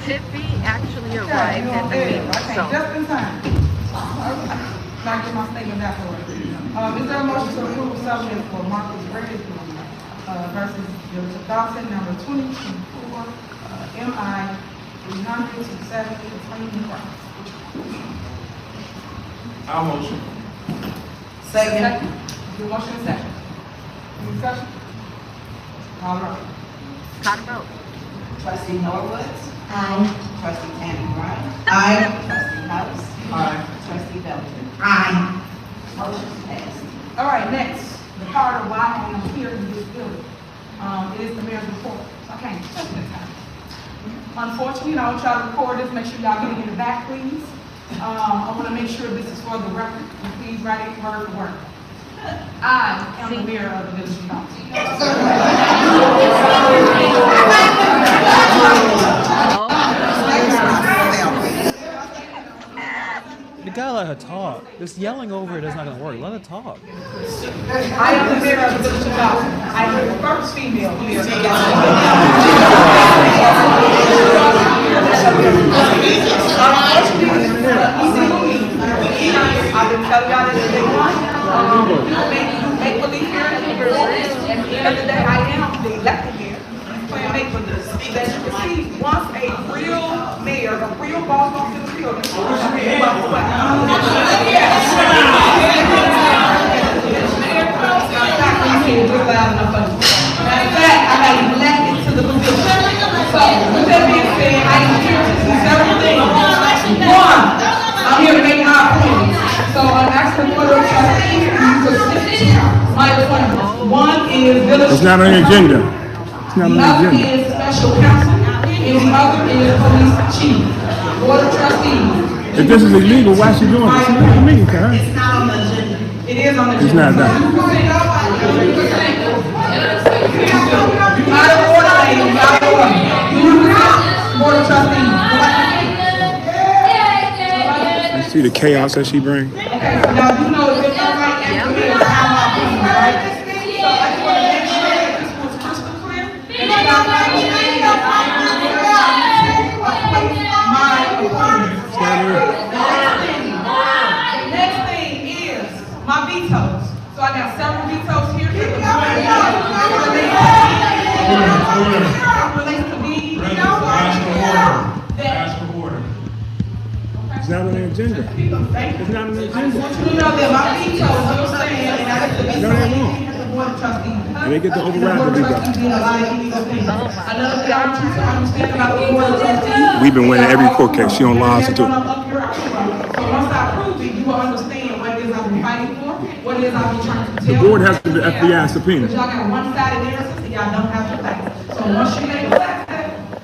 Tiffy actually arrived at the meeting, so. Just in time. Not get my statement back for it. Is there a motion to approve settlement for Marcus Brady versus Village of Dolton, number 2024, MI 300 to 70 for claiming rights? I'll motion. Second. Your motion is second. Any discussion? All right. Call the vote. Trustee Norwood. Aye. Trustee Henyard. Aye. Trustee House. Aye. Trustee Belton. Aye. Motion passed. All right, next, the part of why I am here in this building, is the mayor's report. So I can't take the time. Unfortunately, I want y'all to record this, make sure y'all get it in the back, please. I want to make sure this is for the record, and please write it word for word. I am the mayor of the Village of Dolton. You gotta let her talk. Just yelling over it is not gonna work. Let her talk. I am the mayor of the Village of Dolton. I am the first female mayor of the Village of I've been telling y'all this day one. Make believe here at the and at the end of the day, I am the elected mayor. Playing make believe. That you can see once a real mayor, a real boss walks in the building. I got elected to the position. So, with that being said, I am here to do several things. One, I'm here to make my appointments. So, I'm asking for the trustees to assist my appointments. One is village. It's not on the agenda. It's not on the The other agenda. is special counsel, and the other is police chief. Board of trustees. If this is illegal, why is she doing this? It's not a meeting, huh? It's not on the agenda. It is on the agenda. It's not done. Out of order, ladies, out of order. Board of trustees. You see the chaos that she brings? Okay, so now you know if it's all right, and we are how my opinion, right? So I just want to make sure that this was crystal clear. And y'all understand that I am my appointment. The next thing is my vetoes. So I got several vetoes here. Relates to me. Ask for order. It's not on the agenda. It's not on the I just agenda. want you to know that my vetoes, you know what I'm saying, and I have to be No, they won't. at the board of trustees. And they get to override the board of veto. trustees did a lot of illegal things. Another thing I want you to understand about the board of trustees. We've been winning every court case. She don't lie to So do. once I prove it, you will understand what it is I've been fighting for, what it is I've been trying to tell. The board has to do the FBI subpoena. But y'all got one-sided narratives and y'all don't have the facts. So once you make the facts,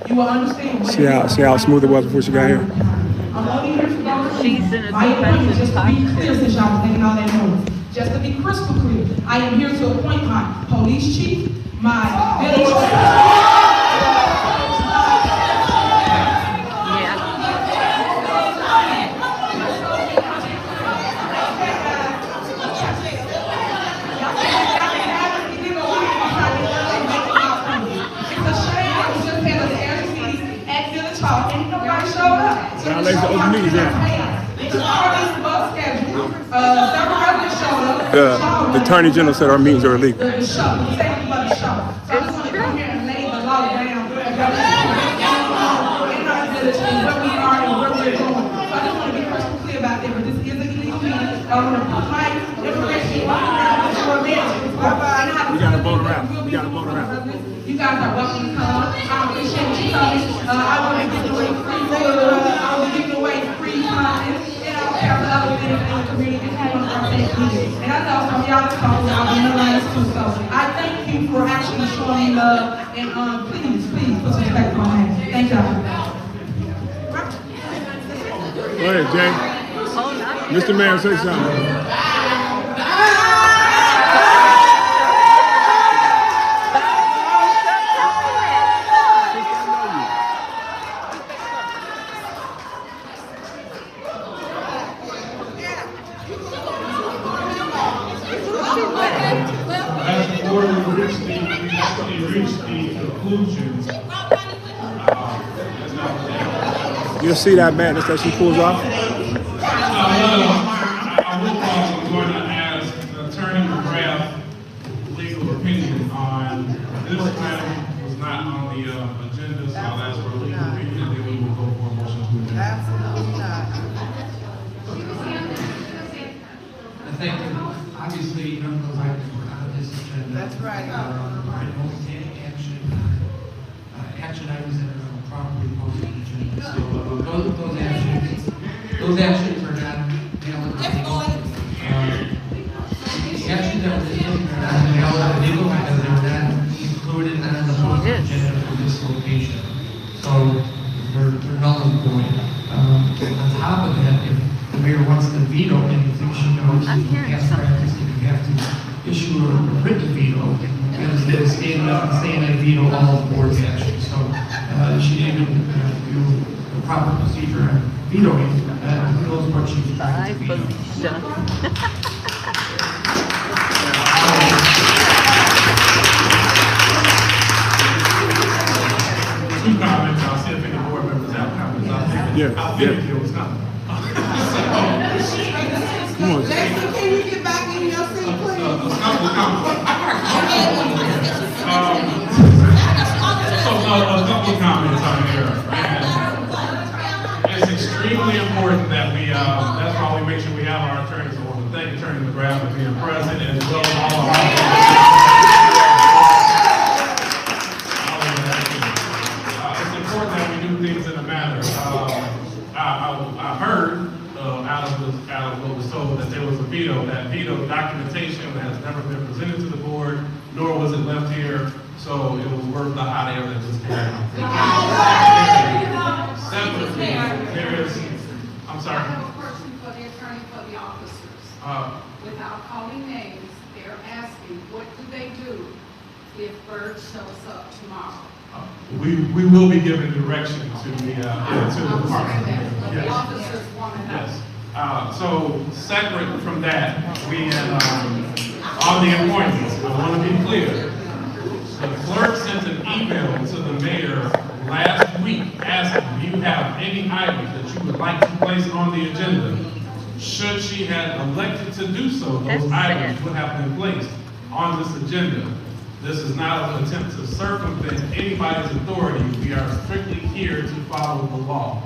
you will understand what it is. See how smooth it was before she got here? I'm only here for those. She's in a My appointment, defensive just to be posture. clear, since y'all was making all that noise. Just to be crystal clear, I am here to appoint my police chief, my village. Violation of open meetings act. The Attorney General said our meetings are illegal. We gotta vote around. We gotta vote around. You guys are welcome to come. I appreciate you coming. I want to give away free food. I will give away free time. And I don't have other benefits in the community if you want to partake in it. And I know some of y'all are calling out in the lines too. So I thank you for actually showing love. And please put some respect on my name. Thank y'all. Go ahead, Jay. Mr. Mayor, say something. As the board reached the conclusion, that's not You'll see that badge that she pulls off. I will also going to ask the Attorney McGrath legal opinion on this item was not on the agenda, so I'll ask for a legal opinion and then we will go for a motion to adjourn. Absolutely not. I think obviously none of those items were on this agenda. That's right. I don't take action items that are properly posted on the agenda. So those actions are not valid. The actions that were discussed are not valid or legal because they were not included on the posted agenda for this location. So they're null and void. On top of that, if the mayor wants to veto anything, she knows I'm hearing past practice that you have to issue a written veto, because they're standing up and saying I veto all of the board's actions. So she didn't even do the proper procedure on vetoing. Knows what she's trying to veto. Two comments, I'll see if any board members have comments. I'll think it was coming. Come on. Jason, can you get back in your seat, please? A couple comments on here. It's extremely important that we, that's why we make sure we have our attorneys. I want to thank Attorney McGrath for being present as well as all of our. It's important that we do things in a manner. I heard out of what was told that there was a veto. That veto documentation has never been presented to the board, nor was it left here. So it was worth the hot air that just came out. Separately, there is, I'm sorry. I have a question for the attorney for the officers. Without calling names, they're asking, what do they do if Bird shows up tomorrow? We will be giving direction to the department. The officers want to know. Yes. So separate from that, we have on the appointments. I want to be clear. The clerk sent an email to the mayor last week asking, do you have any items that you would like to place on the agenda? Should she have elected to do so, those items would have been placed on this agenda. This is not an attempt to circumvent anybody's authority. We are strictly here to follow the law.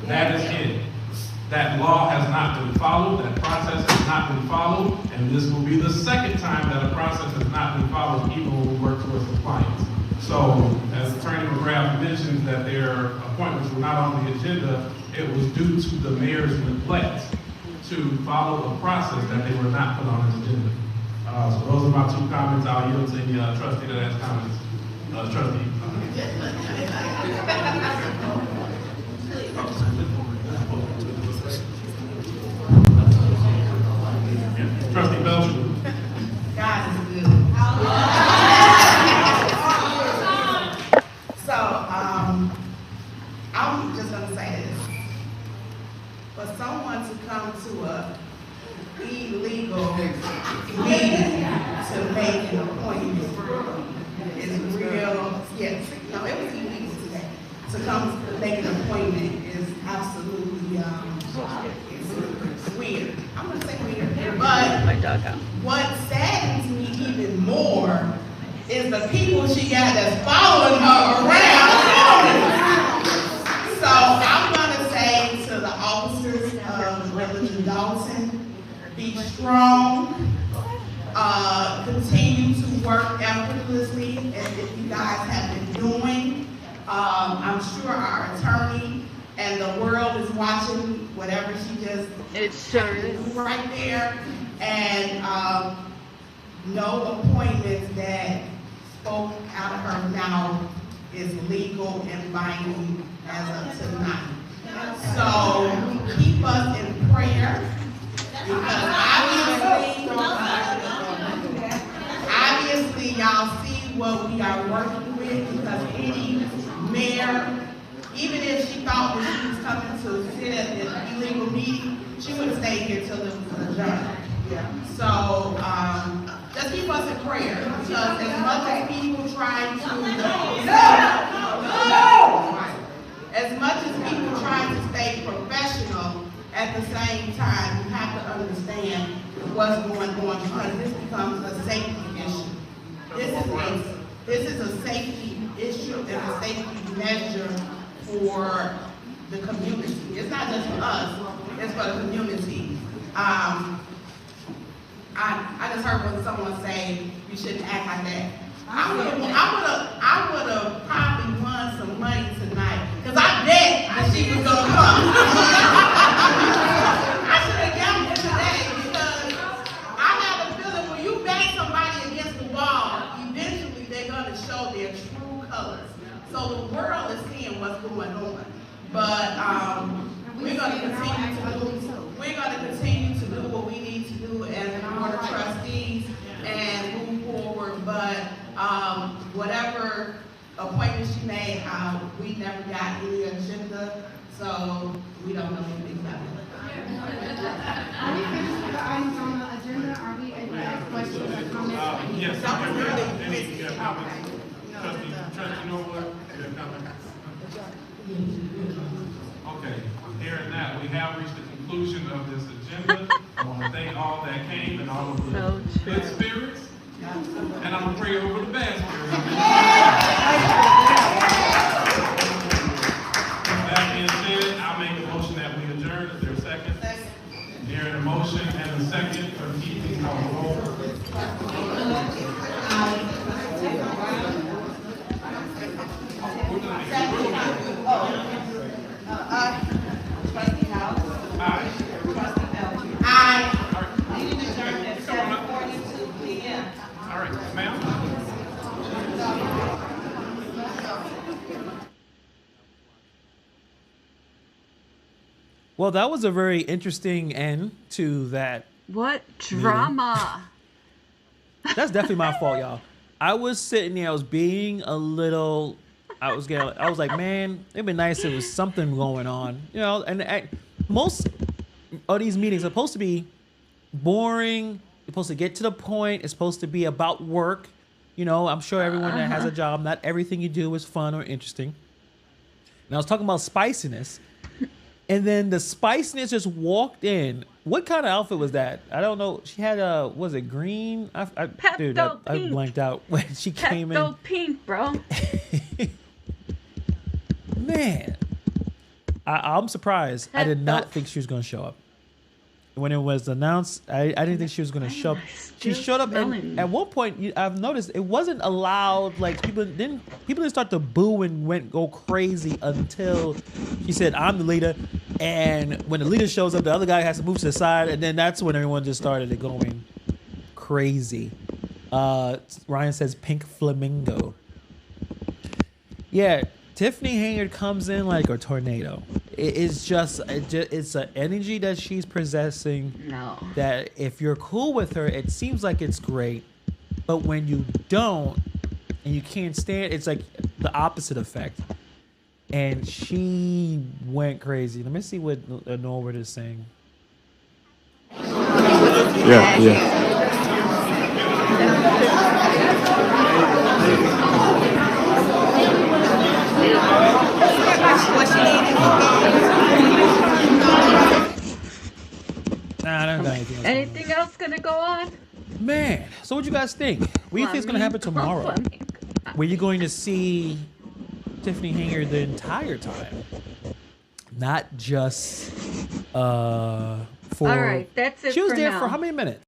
That is it. That law has not been followed, that process has not been followed, and this will be the second time that a process has not been followed, even when we work towards compliance. So, as Attorney McGrath mentioned that their appointments were not on the agenda, it was due to the mayor's neglect to follow a process that they were not put on his agenda. So those are my two comments. I'll yield to any trustee that has comments. Trustee. Trustee Belcher. God is good. So, I'm just gonna say this. For someone to come to a illegal meeting to make an appointment is real, yes, no, it was illegal today. To come to make an appointment is absolutely, it's weird. I'm gonna say weird, but what saddens me even more is the people she got that's following her around. So I'm gonna say to the officers of Village of Dolton, be strong, continue to work effortlessly as if you guys have been doing. I'm sure our attorney and the world is watching whatever she just right there, and no appointments that spoke out of her mouth is legal and binding as of tonight. So keep us in prayer, because obviously y'all see what we are working with, because any mayor, even if she thought that she was coming to sit at an illegal meeting, she would have stayed here till it was adjourned. So just keep us in prayer, because as much as people try to trying to stay professional, at the same time, you have to understand what's going on because this becomes a safety issue. This is a safety issue and a safety measure for the community. It's not just for us, it's for the community. I just heard when someone say you shouldn't act like that. I would have probably won some money tonight because I bet she was gonna come. I should have gambled today because I have a feeling when you back somebody against the wall, eventually they're gonna show their true colors. So the world is seeing what's going on. But we're gonna continue to do what we need to do as a board of trustees and move forward. But whatever appointments she made, we never got any agenda, so we don't know anything about it. Are we finished with the items on the agenda? Are we able to ask questions or comments? Yes, That was really any busy. comments? Trustee Norwood, you have comments? Okay, hearing that, we have reached the conclusion of this agenda. I want to thank all that came and all of the good spirits. And I'm gonna pray over the bad spirits. With that being said, I'll make a motion that we adjourn. Is there a second? Hearing a motion and a second, for keeping call the roll. Trustee House. Aye. Trustee Belcher. Aye. Meeting adjourned at 7:42 p.m. All right, ma'am. Well, that was a very interesting end to that. What drama? That's definitely my fault, y'all. I was sitting there, I was being a little, I was like, man, it'd be nice if there was something going on, you know. And most of these meetings are supposed to be boring. It's supposed to get to the point. It's supposed to be about work. You know, I'm sure everyone that has a job, not everything you do is fun or interesting. And I was talking about spiciness. And then the spiciness just walked in. What kind of outfit was that? I don't know. She had was it green? Dude, I blanked out when she came in. Pepto pink, bro. Man, I'm surprised. I did not think she was going to show up. When it was announced, I didn't think she was going to show up. She showed up, and at one point, I've noticed it wasn't allowed. Like people didn't start to boo and go crazy until she said, "I'm the leader." And when the leader shows up, the other guy has to move to the side, and then that's when everyone just started going crazy. Ryan says, "Pink flamingo." Yeah, Tiffany Henyard comes in like a tornado. It's an energy that she's possessing. No. That if you're cool with her, it seems like it's great. But when you don't and you can't stand, it's like the opposite effect. And she went crazy. Let me see what Norwood is saying. Yeah. Nah, I don't got anything else. Anything else gonna go on? Man, so what you guys think? What do you think is gonna happen tomorrow? Were you going to see Tiffany Henyard the entire time? Not just for. All right, that's it. She was for there now. for how many minutes?